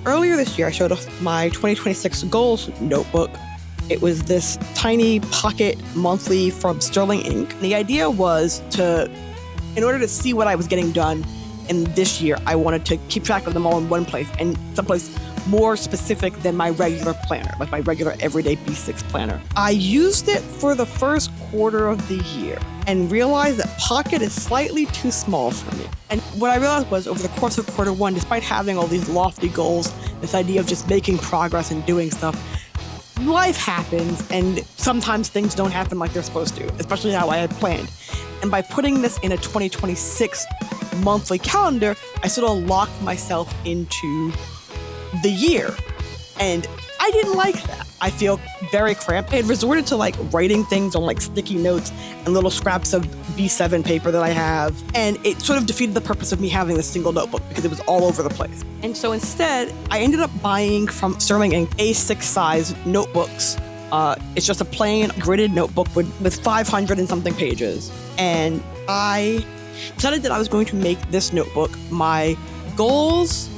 Earlier this year, I showed off my 2026 goals notebook. It was this tiny pocket monthly from Sterling Ink. The idea was in order to see what I was getting done in this year, I wanted to keep track of them all in one place and someplace more specific than my regular planner, like my regular everyday B6 planner. I used it for the first quarter of the year and realized that Pocket is slightly too small for me. And what I realized was over the course of quarter one, despite having all these lofty goals, this idea of just making progress and doing stuff, life happens and sometimes things don't happen like they're supposed to, especially how I had planned. And by putting this in a 2026 monthly calendar, I sort of locked myself into the year. And I didn't like that. I feel very cramped. I had resorted to writing things on sticky notes and little scraps of B7 paper that I have. And it sort of defeated the purpose of me having this single notebook because it was all over the place. And so instead, I ended up buying from Sterling Ink A6 size notebooks. It's just a plain gridded notebook with 500 and something pages. And I decided that I was going to make this notebook my goals,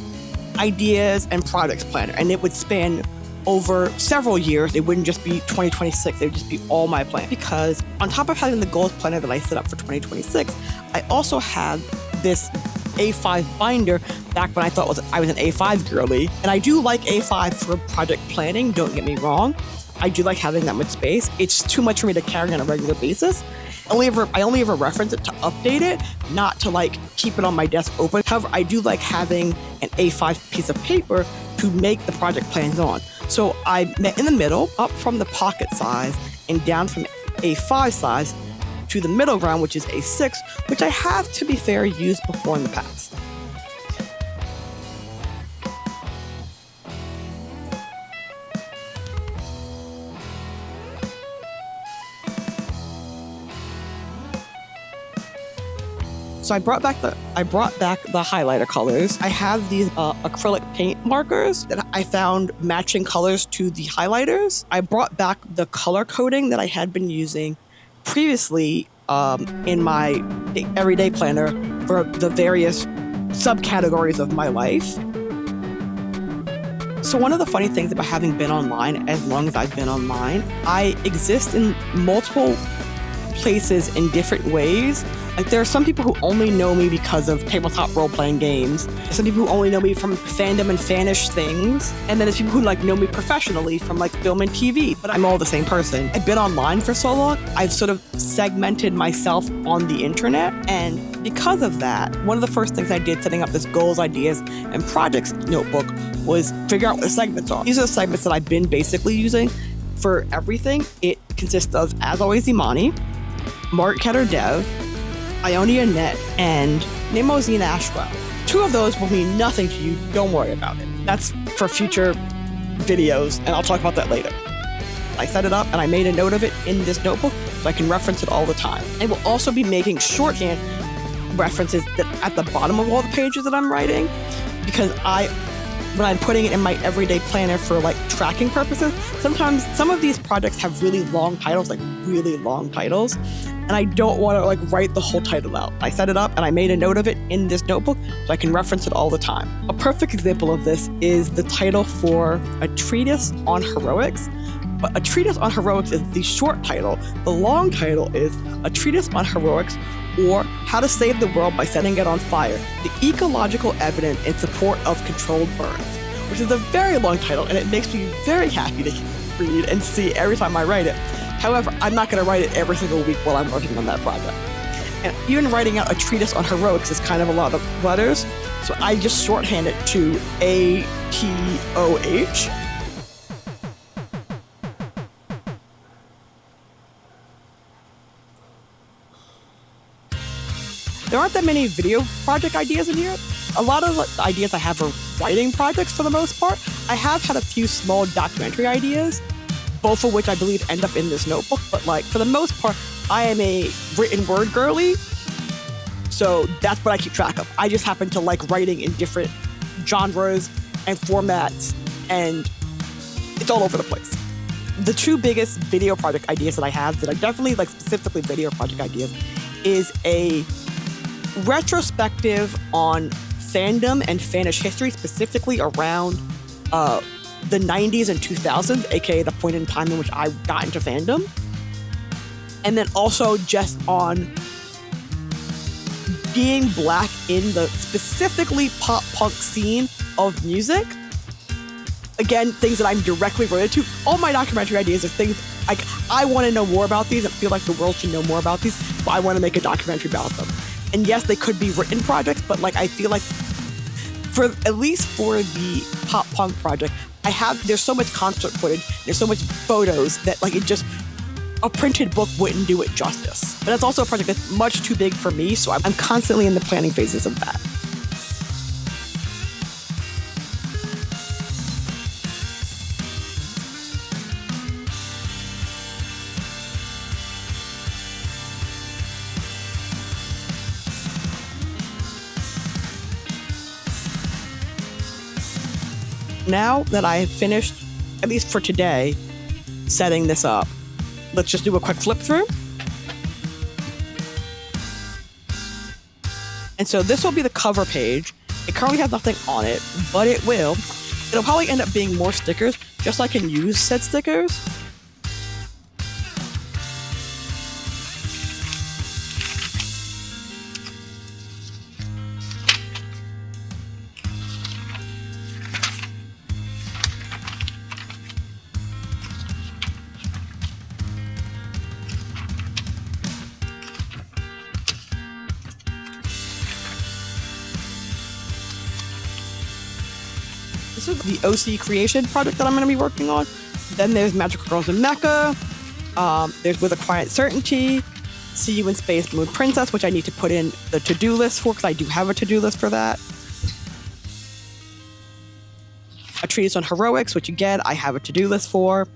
ideas, and projects planner. And it would span over several years. It wouldn't just be 2026, it would just be all my plans. Because on top of having the goals planner that I set up for 2026, I also had this A5 binder back when I thought I was an A5 girly. And I do like A5 for project planning, don't get me wrong. I do like having that much space. It's too much for me to carry on a regular basis. I only ever reference it to update it, not to keep it on my desk open. However, I do like having an A5 piece of paper to make the project plans on. So I met in the middle, up from the Pocket size and down from A5 size to the middle ground, which is A6, which I have, to be fair, used before in the past. So I brought back the highlighter colors. I have these acrylic paint markers that I found matching colors to the highlighters. I brought back the color coding that I had been using previously in my everyday planner for the various subcategories of my life. So one of the funny things about having been online as long as I've been online, I exist in multiple places in different ways. There are some people who only know me because of tabletop role-playing games. Some people who only know me from fandom and fanish things. And then there's people who know me professionally from film and TV, but I'm all the same person. I've been online for so long, I've sort of segmented myself on the internet. And because of that, one of the first things I did setting up this goals, ideas, and projects notebook was figure out what the segments are. These are the segments that I've been basically using for everything. It consists of AsAlwaysImani, Market Dev, Ionia Net, and Nemozine Ashwell. Two of those will mean nothing to you, don't worry about it. That's for future videos, and I'll talk about that later. I set it up and I made a note of it in this notebook so I can reference it all the time. I will also be making shorthand references at the bottom of all the pages that I'm writing, because when I'm putting it in my everyday planner for tracking purposes, sometimes some of these projects have really long titles, and I don't want to write the whole title out. I set it up and I made a note of it in this notebook so I can reference it all the time. A perfect example of this is the title for a treatise on heroics. But a treatise on heroics is the short title. The long title is a treatise on heroics, or How to Save the World by Setting It on Fire, the ecological evidence in support of controlled burns, which is a very long title, and it makes me very happy to read and see every time I write it. However, I'm not going to write it every single week while I'm working on that project. And even writing out a treatise on heroics is kind of a lot of letters, so I just shorthand it to ATOH. There aren't that many video project ideas in here. A lot of the ideas I have are writing projects for the most part. I have had a few small documentary ideas, both of which I believe end up in this notebook. But for the most part, I am a written word girly. So that's what I keep track of. I just happen to like writing in different genres and formats, and it's all over the place. The two biggest video project ideas that I have that are definitely specifically video project ideas is a retrospective on fandom and fanish history, specifically around the 90s and 2000s, aka the point in time in which I got into fandom. And then also just on being Black in the specifically pop punk scene of music. Again, things that I'm directly related to. All my documentary ideas are things like I want to know more about these and feel like the world should know more about these, but I want to make a documentary about them. And yes, they could be written projects, but like I feel like for at least for the pop punk project, there's so much concert footage, there's so much photos that like a printed book wouldn't do it justice. But that's also a project that's much too big for me, so I'm constantly in the planning phases of that. Now that I have finished, at least for today, setting this up, let's just do a quick flip through. And so this will be the cover page. It currently has nothing on it, but it will. It'll probably end up being more stickers, just so I can use said stickers. This is the OC creation project that I'm going to be working on. Then there's Magical Girls in Mecca. There's With a Quiet Certainty. See You in Space, Moon Princess, which I need to put in the to-do list for because I do have a to-do list for that. A Treatise on Heroics, which again, I have a to-do list for.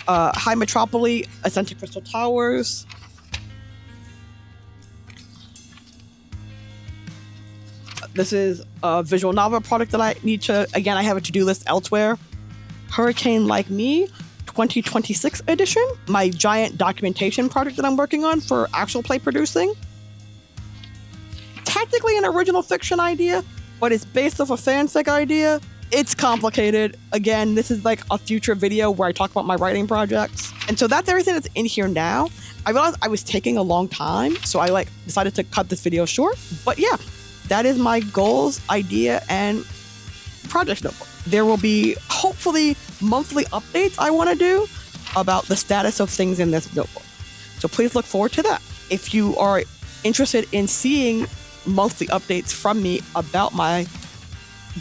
High Metropoli, Ascent to Crystal Towers. This is a visual novel product that I need to, again, I have a to-do list elsewhere. Hurricane Like Me, 2026 edition. My giant documentation project that I'm working on for actual play producing. Technically an original fiction idea, but it's based off a fanfic idea. It's complicated. Again, this is like a future video where I talk about my writing projects. And so that's everything that's in here now. I realized I was taking a long time, so I decided to cut this video short. But yeah. That is my goals, idea, and project notebook. There will be hopefully monthly updates I want to do about the status of things in this notebook. So please look forward to that. If you are interested in seeing monthly updates from me about my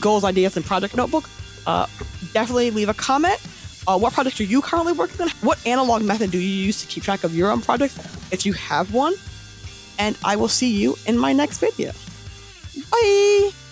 goals, ideas, and project notebook, definitely leave a comment. What projects are you currently working on? What analog method do you use to keep track of your own projects, if you have one? And I will see you in my next video. Bye!